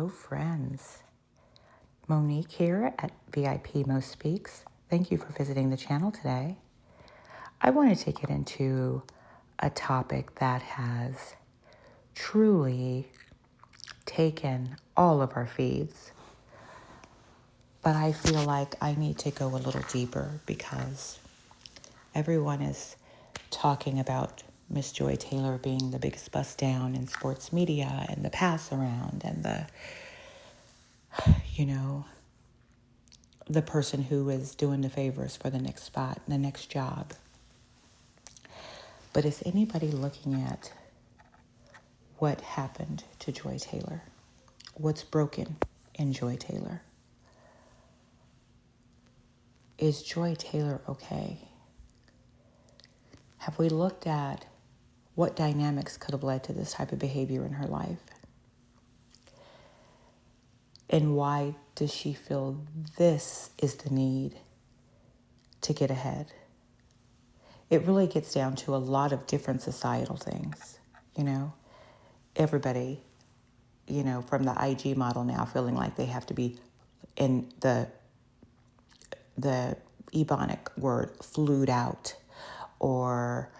Hello, friends. Monique here at VIP Most Speaks. Thank you for visiting the channel today. I wanted to get into a topic that has truly taken all of our feeds, but I feel like I need to go a little deeper because everyone is talking about Miss Joy Taylor being the biggest bust down in sports media and the pass around and the person who is doing the favors for the next spot, the next job. But is anybody looking at what happened to Joy Taylor? What's broken in Joy Taylor? Is Joy Taylor okay? Have we looked at what dynamics could have led to this type of behavior in her life? And why does she feel this is the need to get ahead? It really gets down to a lot of different societal things, Everybody, from the IG model now feeling like they have to be in the Ebonic word flued out, or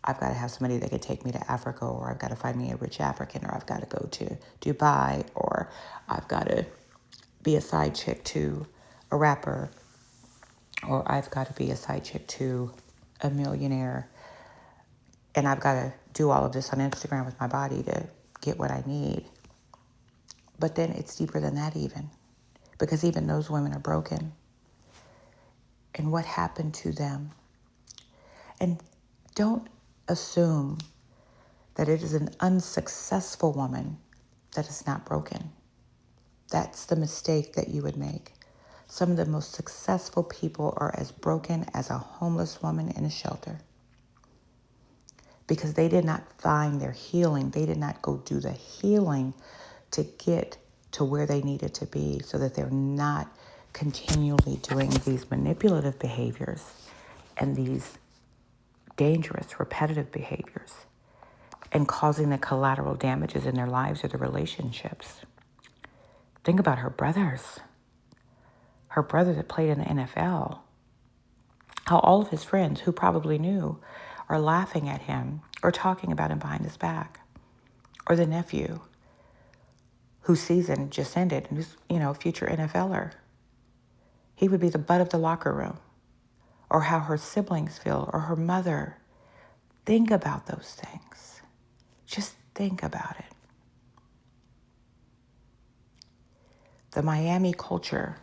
I've got to have somebody that can take me to Africa, or I've got to find me a rich African, or I've got to go to Dubai, or I've got to be a side chick to a rapper, or I've got to be a side chick to a millionaire, and I've got to do all of this on Instagram with my body to get what I need. But then it's deeper than that even, because even those women are broken. And what happened to them? And don't assume that it is an unsuccessful woman that is not broken. That's the mistake that you would make. Some of the most successful people are as broken as a homeless woman in a shelter, because they did not find their healing. They did not go do the healing to get to where they needed to be, so that they're not continually doing these manipulative behaviors and these dangerous, repetitive behaviors and causing the collateral damages in their lives or their relationships. Think about her brothers that played in the NFL, how all of his friends who probably knew are laughing at him or talking about him behind his back, or the nephew whose season just ended and who's, a future NFLer. He would be the butt of the locker room, or how her siblings feel, or her mother. Think about those things. Just think about it. The Miami culture,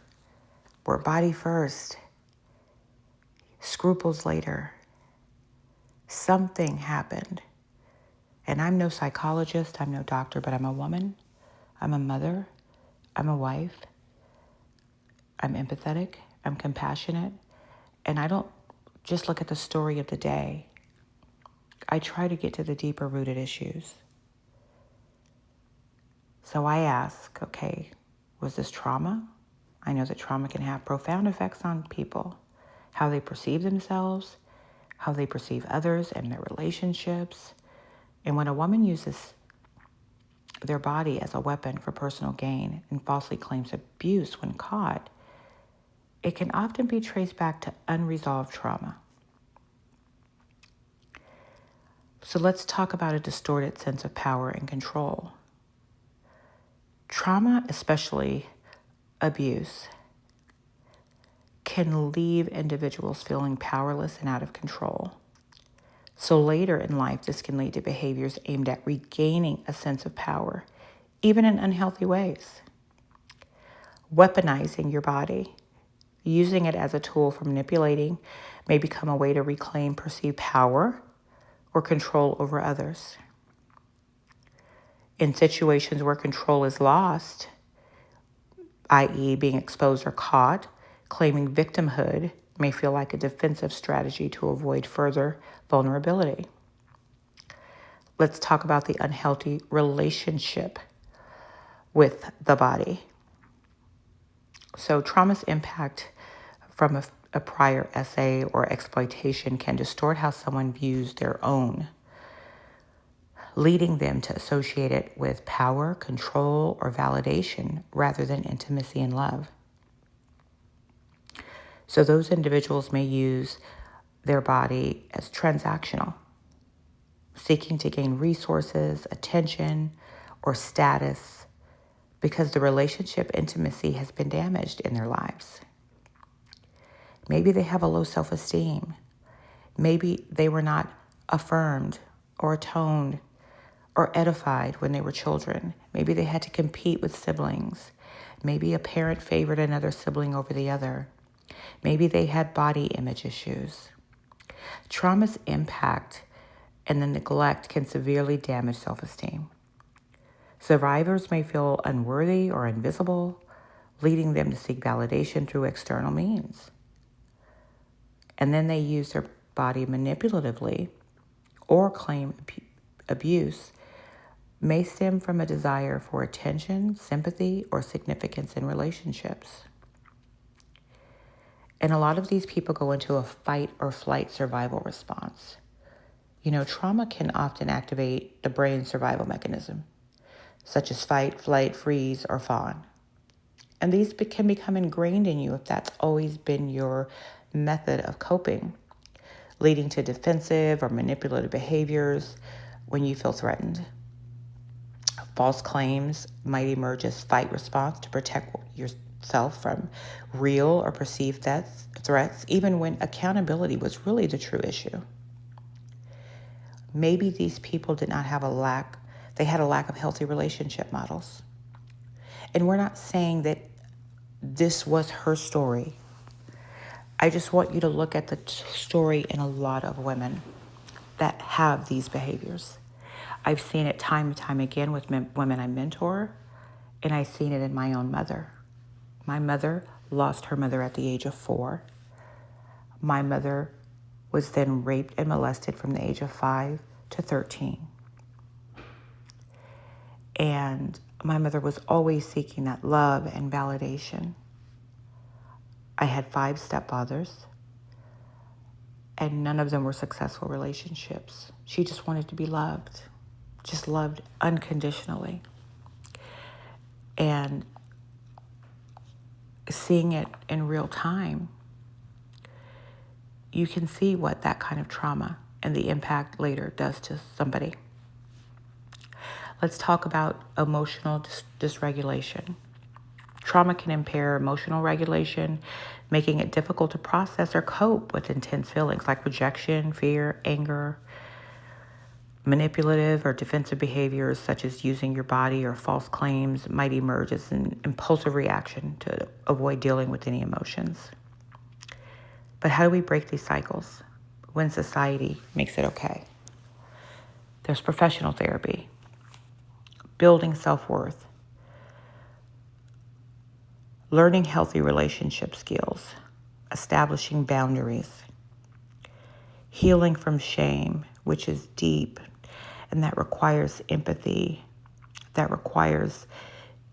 where body first, scruples later, something happened. And I'm no psychologist, I'm no doctor, but I'm a woman, I'm a mother, I'm a wife, I'm empathetic, I'm compassionate, and I don't just look at the story of the day. I try to get to the deeper rooted issues. So I ask, okay, was this trauma? I know that trauma can have profound effects on people, how they perceive themselves, how they perceive others and their relationships. And when a woman uses their body as a weapon for personal gain and falsely claims abuse when caught, it can often be traced back to unresolved trauma. So let's talk about a distorted sense of power and control. Trauma, especially abuse, can leave individuals feeling powerless and out of control. So later in life, this can lead to behaviors aimed at regaining a sense of power, even in unhealthy ways. Weaponizing your body, using it as a tool for manipulating, may become a way to reclaim perceived power or control over others. In situations where control is lost, i.e. being exposed or caught, claiming victimhood may feel like a defensive strategy to avoid further vulnerability. Let's talk about the unhealthy relationship with the body. So trauma's impact from a prior SA or exploitation can distort how someone views their own leading them to associate it with power, control, or validation rather than intimacy and love. So those individuals may use their body as transactional, seeking to gain resources, attention, or status because the relationship intimacy has been damaged in their lives. Maybe they have a low self-esteem. Maybe they were not affirmed or atoned or edified when they were children. Maybe they had to compete with siblings. Maybe a parent favored another sibling over the other. Maybe they had body image issues. Trauma's impact and the neglect can severely damage self-esteem. Survivors may feel unworthy or invisible, leading them to seek validation through external means. And then they use their body manipulatively or claim abuse may stem from a desire for attention, sympathy, or significance in relationships. And a lot of these people go into a fight or flight survival response. Trauma can often activate the brain's survival mechanism, such as fight, flight, freeze, or fawn. And these can become ingrained in you if that's always been your method of coping, leading to defensive or manipulative behaviors when you feel threatened. False claims might emerge as fight response to protect yourself from real or perceived threats, even when accountability was really the true issue. Maybe these people did not have they had a lack of healthy relationship models. And we're not saying that this was her story. I just want you to look at the story in a lot of women that have these behaviors. I've seen it time and time again with women I mentor, and I've seen it in my own mother. My mother lost her mother at the age of 4. My mother was then raped and molested from the age of 5 to 13. And my mother was always seeking that love and validation. I had 5 stepfathers, and none of them were successful relationships. She just wanted to be loved, just loved unconditionally. And seeing it in real time, you can see what that kind of trauma and the impact later does to somebody. Let's talk about emotional dysregulation. Trauma can impair emotional regulation, making it difficult to process or cope with intense feelings like rejection, fear, anger. Manipulative or defensive behaviors such as using your body or false claims might emerge as an impulsive reaction to avoid dealing with any emotions. But how do we break these cycles when society makes it okay? There's professional therapy, building self-worth, learning healthy relationship skills, establishing boundaries, healing from shame, which is deep, and that requires empathy, that requires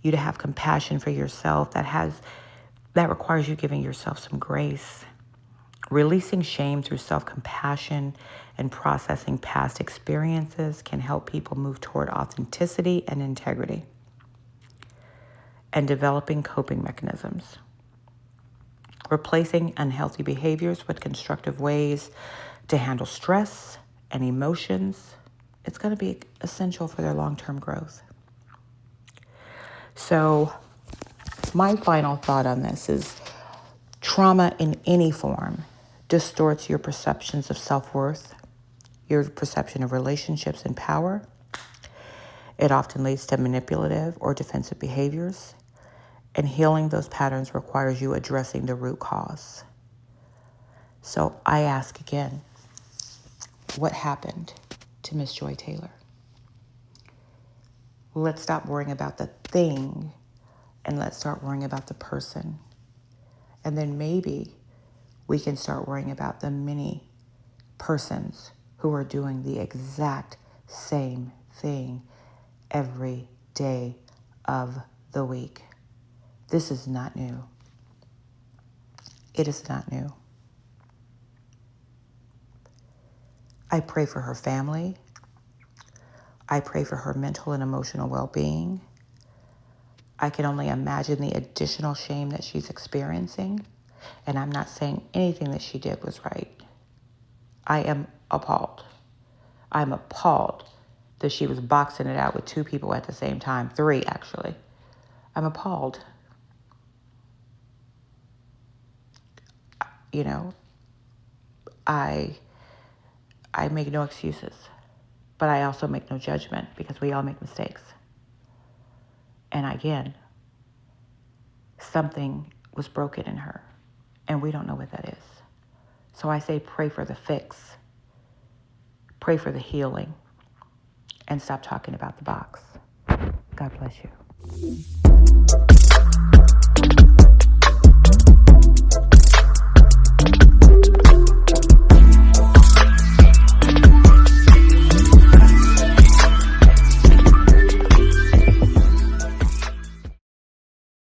you to have compassion for yourself, that requires you giving yourself some grace. Releasing shame through self-compassion and processing past experiences can help people move toward authenticity and integrity. And developing coping mechanisms. Replacing unhealthy behaviors with constructive ways to handle stress and emotions. It's going to be essential for their long-term growth. So my final thought on this is trauma in any form distorts your perceptions of self-worth, your perception of relationships and power. It often leads to manipulative or defensive behaviors, and healing those patterns requires you addressing the root cause. So I ask again, what happened to Miss Joy Taylor? Let's stop worrying about the thing and let's start worrying about the person. And then maybe we can start worrying about the many persons who are doing the exact same thing every day of the week. This is not new. It is not new. I pray for her family. I pray for her mental and emotional well-being. I can only imagine the additional shame that she's experiencing. And I'm not saying anything that she did was right. I am appalled. I'm appalled that she was boxing it out with 2 people at the same time. 3, actually. I'm appalled. You know, I make no excuses, but I also make no judgment because we all make mistakes. And again, something was broken in her, and we don't know what that is. So I say pray for the fix, pray for the healing, and stop talking about the box. God bless you.